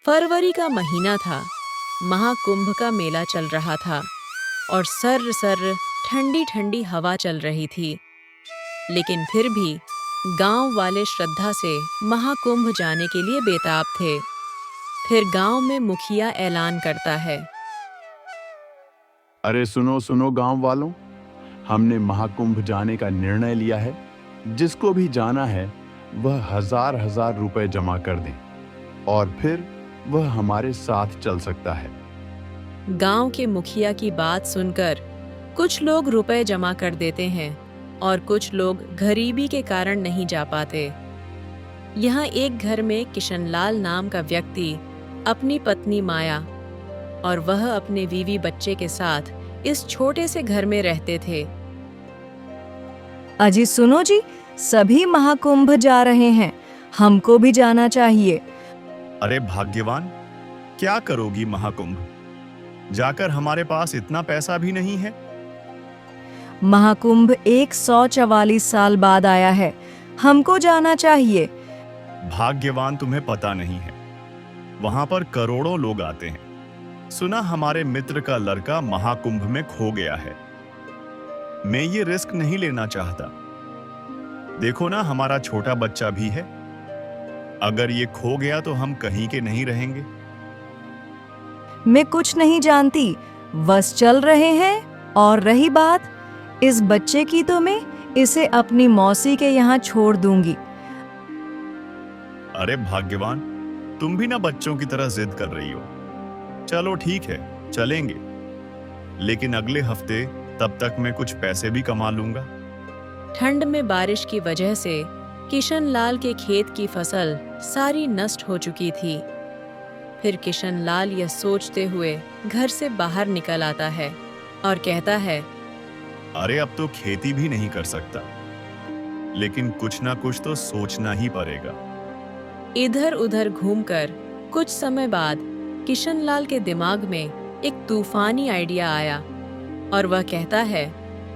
फरवरी का महीना था। महाकुंभ का मेला चल रहा था और सर्र सर्र ठंडी ठंडी हवा चल रही थी। लेकिन फिर भी गांव वाले श्रद्धा से महाकुंभ जाने के लिए बेताब थे। फिर गांव में मुखिया ऐलान करता है। अरे सुनो सुनो गांव वालों, हमने महाकुंभ जाने का निर्णय लिया है। जिसको भी जाना है वह हजार हजार रुपए जमा कर दें और फिर वह हमारे साथ चल सकता है। गांव के मुखिया की बात सुनकर कुछ लोग रुपए जमा कर देते हैं और कुछ लोग गरीबी के कारण नहीं जा पाते। यहाँ एक घर में किशनलाल नाम का व्यक्ति, अपनी पत्नी माया और वह अपने बीवी बच्चे के साथ इस छोटे से घर में रहते थे। अजी सुनो जी, सभी महाकुंभ जा रहे हैं, हमको भी जाना चाहिए। अरे भाग्यवान, क्या करोगी महाकुंभ जाकर? हमारे पास इतना पैसा भी नहीं है। महाकुंभ 144 साल बाद आया है, हमको जाना चाहिए। भाग्यवान, तुम्हें पता नहीं है, वहां पर करोड़ों लोग आते हैं। सुना हमारे मित्र का लड़का महाकुंभ में खो गया है। मैं ये रिस्क नहीं लेना चाहता। देखो ना, हमारा छोटा बच्चा भी है। अगर ये खो गया तो हम कहीं के नहीं रहेंगे। मैं कुछ नहीं जानती, बस चल रहे हैं। और रही बात इस बच्चे की, तो मैं इसे अपनी मौसी के यहाँ छोड़ दूंगी। अरे भाग्यवान, तुम भी ना बच्चों की तरह जिद कर रही हो। चलो ठीक है, चलेंगे, लेकिन अगले हफ्ते, तब तक मैं कुछ पैसे भी कमा लूंगा। ठंड में बारिश की वजह से किशनलाल के खेत की फसल सारी नष्ट हो चुकी थी। फिर किशनलाल यह सोचते हुए घर से बाहर निकल आता है और कहता है, अरे अब तो खेती भी नहीं कर सकता, लेकिन कुछ ना कुछ तो सोचना ही पड़ेगा। इधर उधर घूमकर कुछ समय बाद किशनलाल के दिमाग में एक तूफानी आइडिया आया और वह कहता है,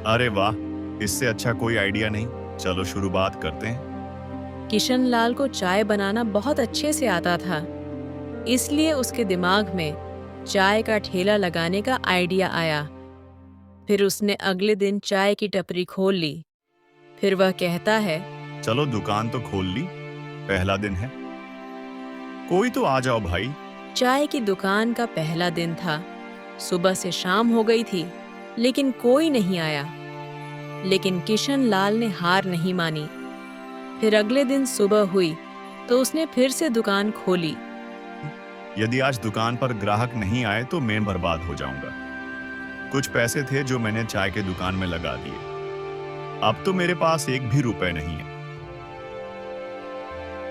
अरे वाह, इससे अच्छा कोई आइडिया नहीं, चलो शुरुआत करते हैं। किशनलाल को चाय बनाना बहुत अच्छे से आता था, इसलिए उसके दिमाग में चाय का ठेला लगाने का आइडिया आया। फिर उसने अगले दिन चाय की टपरी खोल ली। फिर वह कहता है, चलो दुकान तो खोल ली, पहला दिन है, कोई तो आ जाओ भाई। चाय की दुकान का पहला दिन था। सुबह से शाम हो गई थी, लेकिन कोई नहीं आया। लेकिन किशनलाल ने हार नहीं मानी। फिर अगले दिन सुबह हुई तो उसने फिर से दुकान खोली। यदि आज दुकान पर ग्राहक नहीं आए तो मैं बर्बाद हो जाऊंगा। कुछ पैसे थे जो मैंने चाय के दुकान में लगा दिए। अब तो मेरे पास एक भी रुपए नहीं है।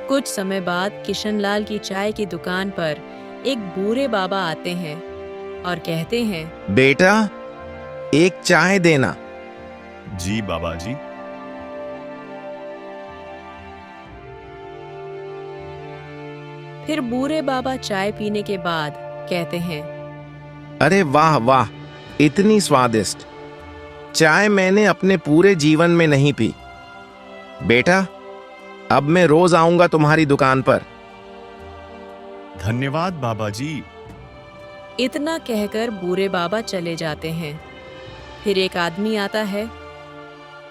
कुछ समय बाद किशनलाल की चाय की दुकान पर एक बूढ़े बाबा आते हैं और कहते हैं, बेटा, एक चाय देना। जी बाबा जी। फिर बूढ़े बाबा चाय पीने के बाद कहते हैं, अरे वाह वाह, इतनी स्वादिष्ट चाय मैंने अपने पूरे जीवन में नहीं पी। बेटा, अब मैं रोज आऊंगा तुम्हारी दुकान पर। धन्यवाद बाबा जी। इतना कहकर बूढ़े बाबा चले जाते हैं। फिर एक आदमी आता है।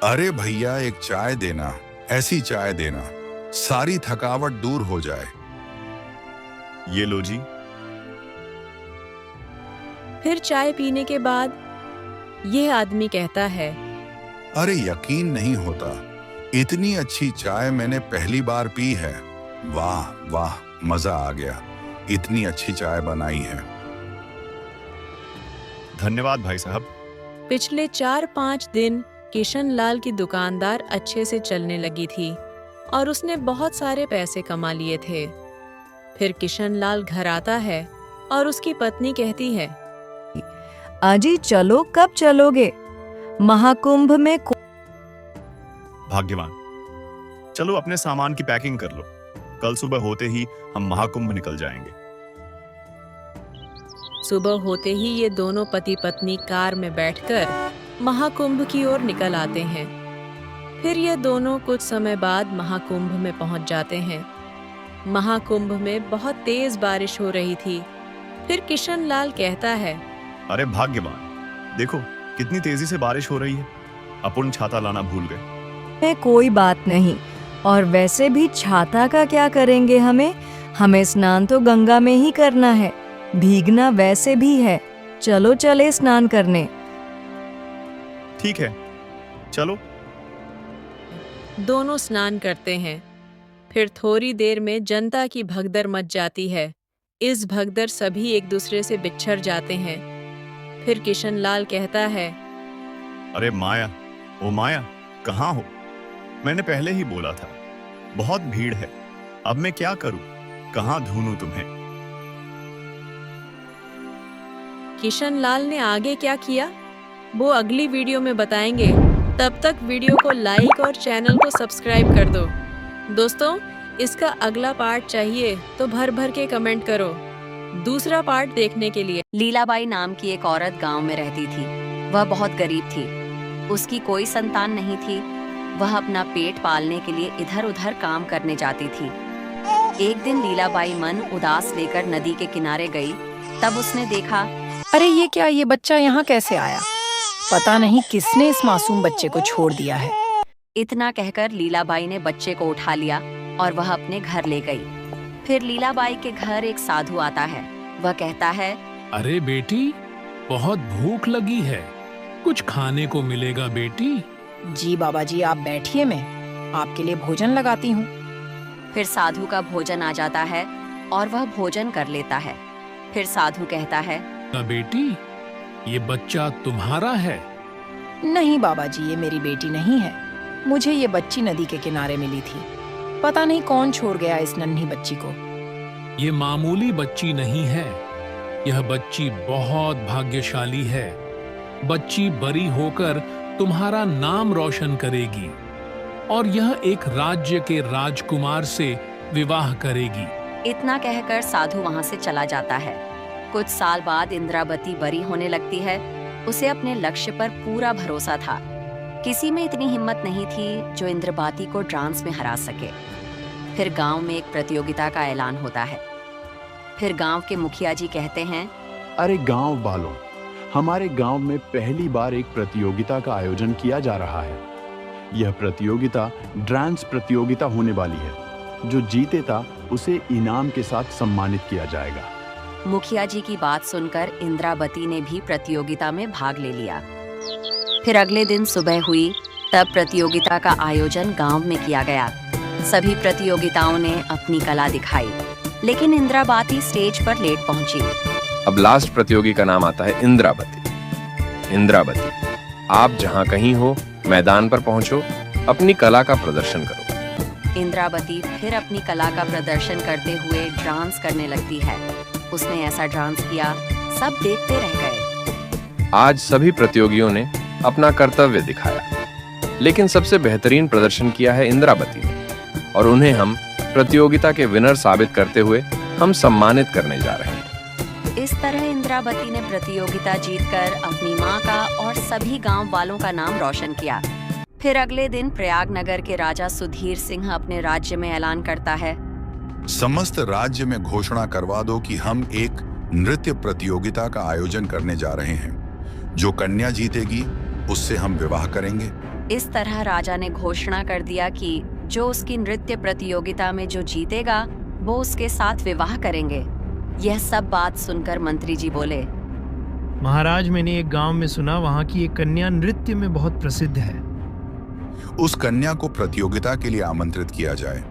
अरे भैया, एक चाय देना, ऐसी चाय देना सारी थकावट दूर हो जाए। ये लो जी। फिर चाय पीने के बाद यह आदमी कहता है, अरे यकीन नहीं होता, इतनी अच्छी चाय मैंने पहली बार पी है। वाह वाह, मजा आ गया, इतनी अच्छी चाय बनाई है। धन्यवाद भाई साहब। पिछले 4-5 दिन किशनलाल की दुकानदार अच्छे से चलने लगी थी और उसने बहुत सारे पैसे कमा लिए थे। फिर किशनलाल घर आता है और उसकी पत्नी कहती है, अजी चलो, कब चलोगे? महाकुंभ में भाग्यवान, चलो अपने सामान की पैकिंग कर लो, कल सुबह होते ही हम महाकुंभ निकल जाएंगे। सुबह होते ही ये दोनों पति पत्नी कार में बैठकर महाकुंभ की ओर निकल आते हैं। फिर ये दोनों कुछ समय बाद महाकुंभ में पहुंच जाते हैं। महाकुंभ में बहुत तेज बारिश हो रही थी। फिर किशन लाल कहता है, अरे भाग्यवान, देखो कितनी तेजी से बारिश हो रही है। अपन छाता लाना भूल गए। में कोई बात नहीं, और वैसे भी छाता का क्या करेंगे हमें स्नान तो गंगा में ही करना है, भीगना वैसे भी है। चलो चले स्नान करने। ठीक है, चलो। दोनों स्नान करते हैं। फिर थोड़ी देर में जनता की भगदड़ मच जाती है। इस भगदड़ सभी एक दूसरे से बिछड़ जाते हैं। फिर किशन लाल कहता है, अरे माया, ओ माया, कहाँ हो? मैंने पहले ही बोला था, बहुत भीड़ है। अब मैं क्या करूं? कहाँ ढूंढूं तुम्हें? किशन लाल ने आगे क्या किया वो अगली वीडियो में बताएंगे। तब तक वीडियो को लाइक और चैनल को सब्सक्राइब कर दो। दोस्तों, इसका अगला पार्ट चाहिए तो भर भर के कमेंट करो। दूसरा पार्ट देखने के लिए। लीलाबाई नाम की एक औरत गांव में रहती थी। वह बहुत गरीब थी। उसकी कोई संतान नहीं थी। वह अपना पेट पालने के लिए इधर उधर काम करने जाती थी। एक दिन लीलाबाई मन उदास लेकर नदी के किनारे गई। तब उसने देखा, अरे ये क्या, ये बच्चा यहाँ कैसे आया? पता नहीं किसने इस मासूम बच्चे को छोड़ दिया है। इतना कहकर लीलाबाई ने बच्चे को उठा लिया और वह अपने घर ले गई। फिर लीलाबाई के घर एक साधु आता है। वह कहता है, अरे बेटी, बहुत भूख लगी है, कुछ खाने को मिलेगा बेटी? जी बाबा जी, आप बैठिए, मैं आपके लिए भोजन लगाती हूँ। फिर साधु का भोजन आ जाता है और वह भोजन कर लेता है। फिर साधु कहता है, बेटी, ये बच्चा तुम्हारा है? नहीं बाबा जी, ये मेरी बेटी नहीं है। मुझे ये बच्ची नदी के किनारे मिली थी। पता नहीं कौन छोड़ गया इस नन्ही बच्ची को। ये मामूली बच्ची नहीं है, यह बच्ची बहुत भाग्यशाली है। बच्ची बड़ी होकर तुम्हारा नाम रोशन करेगी और यह एक राज्य के राजकुमार से विवाह करेगी। इतना कहकर साधु वहां से चला जाता है। कुछ साल बाद इंद्रावती बड़ी होने लगती है। उसे अपने लक्ष्य पर पूरा भरोसा था। किसी में इतनी हिम्मत नहीं थी जो इंद्रावती को डांस में हरा सके। फिर गांव में एक प्रतियोगिता का ऐलान होता है। फिर गांव के मुखिया जी कहते हैं, अरे गांव वालों, हमारे गांव में पहली बार एक प्रतियोगिता का आयोजन किया जा रहा है। यह प्रतियोगिता डांस प्रतियोगिता होने वाली है। जो जीतेगा उसे इनाम के साथ सम्मानित किया जाएगा। मुखिया जी की बात सुनकर इंद्रावती ने भी प्रतियोगिता में भाग ले लिया। फिर अगले दिन सुबह हुई, तब प्रतियोगिता का आयोजन गांव में किया गया। सभी प्रतियोगिताओं ने अपनी कला दिखाई, लेकिन इंद्रावती स्टेज पर लेट पहुंची। अब लास्ट प्रतियोगी का नाम आता है इंद्रावती। इंद्रावती, आप जहाँ कहीं हो, मैदान पर पहुंचो, अपनी कला का प्रदर्शन करो। इंद्रावती फिर अपनी कला का प्रदर्शन करते हुए डांस करने लगती है। उसने ऐसा डांस किया, सब देखते रह गए। आज सभी प्रतियोगियों ने अपना कर्तव्य दिखाया, लेकिन सबसे बेहतरीन प्रदर्शन किया है इंद्रावती ने, और उन्हें हम प्रतियोगिता के विनर साबित करते हुए हम सम्मानित करने जा रहे हैं। इस तरह इंद्रावती ने प्रतियोगिता जीतकर अपनी माँ का और सभी गांव वालों का नाम रोशन किया। फिर अगले दिन प्रयागनगर के राजा सुधीर सिंह अपने राज्य में ऐलान करता है, समस्त राज्य में घोषणा करवा दो कि हम एक नृत्य प्रतियोगिता का आयोजन करने जा रहे हैं। जो कन्या जीतेगी उससे हम विवाह करेंगे। इस तरह राजा ने घोषणा कर दिया कि जो उसकी नृत्य प्रतियोगिता में जो जीतेगा वो उसके साथ विवाह करेंगे। यह सब बात सुनकर मंत्री जी बोले, महाराज, मैंने एक गांव में सुना, वहां की एक कन्या नृत्य में बहुत प्रसिद्ध है। उस कन्या को प्रतियोगिता के लिए आमंत्रित किया जाए।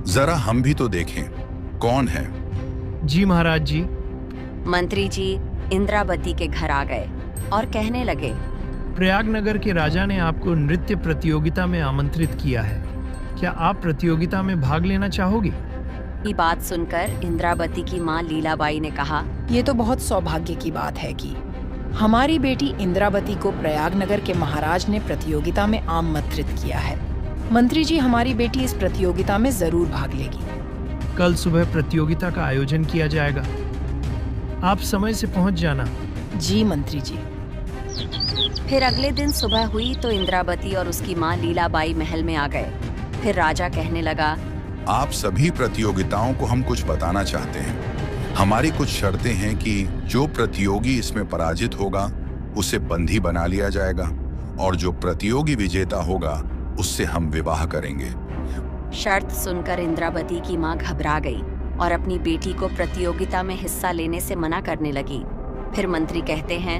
जरा हम भी तो देखें कौन है। जी महाराज जी। मंत्री जी इंद्रावती के घर आ गए और कहने लगे, प्रयागनगर के राजा ने आपको नृत्य प्रतियोगिता में आमंत्रित किया है। क्या आप प्रतियोगिता में भाग लेना चाहोगे? ये बात सुनकर इंद्रावती की माँ लीलाबाई ने कहा, ये तो बहुत सौभाग्य की बात है कि हमारी बेटी इंद्रावती को प्रयागनगर के महाराज ने प्रतियोगिता में आमंत्रित किया है। मंत्री जी, हमारी बेटी इस प्रतियोगिता में जरूर भाग लेगी। कल सुबह प्रतियोगिता का आयोजन किया जाएगा, आप समय से पहुंच जाना। जी मंत्री जी। फिर अगले दिन सुबह हुई तो इंद्रावती और उसकी माँ लीलाबाई महल में आ गए। फिर राजा कहने लगा, आप सभी प्रतियोगिताओं को हम कुछ बताना चाहते हैं। हमारी कुछ शर्तें हैं कि जो प्रतियोगी इसमें पराजित होगा उसे बंदी बना लिया जाएगा और जो प्रतियोगी विजेता होगा उससे हम विवाह करेंगे। शर्त सुनकर इंद्रावती की माँ घबरा गई और अपनी बेटी को प्रतियोगिता में हिस्सा लेने से मना करने लगी। फिर मंत्री कहते हैं,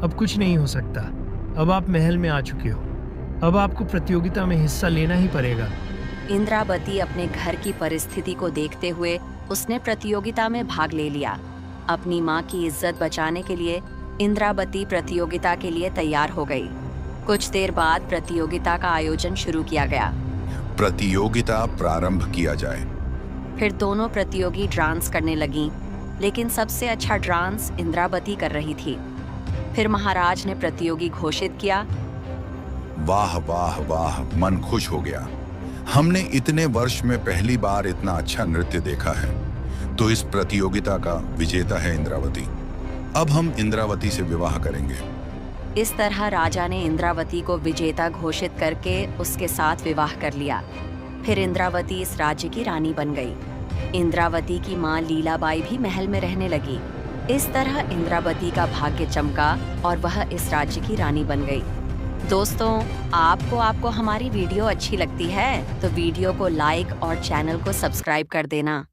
अब कुछ नहीं हो सकता। अब आप महल में आ चुके हो। अब आपको प्रतियोगिता में हिस्सा लेना ही पड़ेगा। इंद्रावती अपने घर की परिस्थिति को देखते हुए उसने प्रतियोगिता में भाग ले लिया। अपनी माँ की इज्जत बचाने के लिए इंद्रावती प्रतियोगिता के लिए तैयार हो गई। कुछ देर बाद प्रतियोगिता का आयोजन शुरू किया गया। प्रतियोगिता प्रारंभ किया जाए। फिर दोनों प्रतियोगी डांस करने लगीं, लेकिन सबसे अच्छा डांस इंद्रावती कर रही थी। फिर महाराज ने प्रतियोगी घोषित किया। वाह वाह वाह, मन खुश हो गया। हमने इतने वर्ष में पहली बार इतना अच्छा नृत्य देखा है। तो इस प्रतियोगिता का विजेता है इंद्रावती। अब हम इंद्रावती से विवाह करेंगे। इस तरह राजा ने इंद्रावती को विजेता घोषित करके उसके साथ विवाह कर लिया। फिर इंद्रावती इस राज्य की रानी बन गई। इंद्रावती की माँ लीलाबाई भी महल में रहने लगी। इस तरह इंद्रावती का भाग्य चमका और वह इस राज्य की रानी बन गई। दोस्तों, आपको हमारी वीडियो अच्छी लगती है तो वीडियो को लाइक और चैनल को सब्सक्राइब कर देना।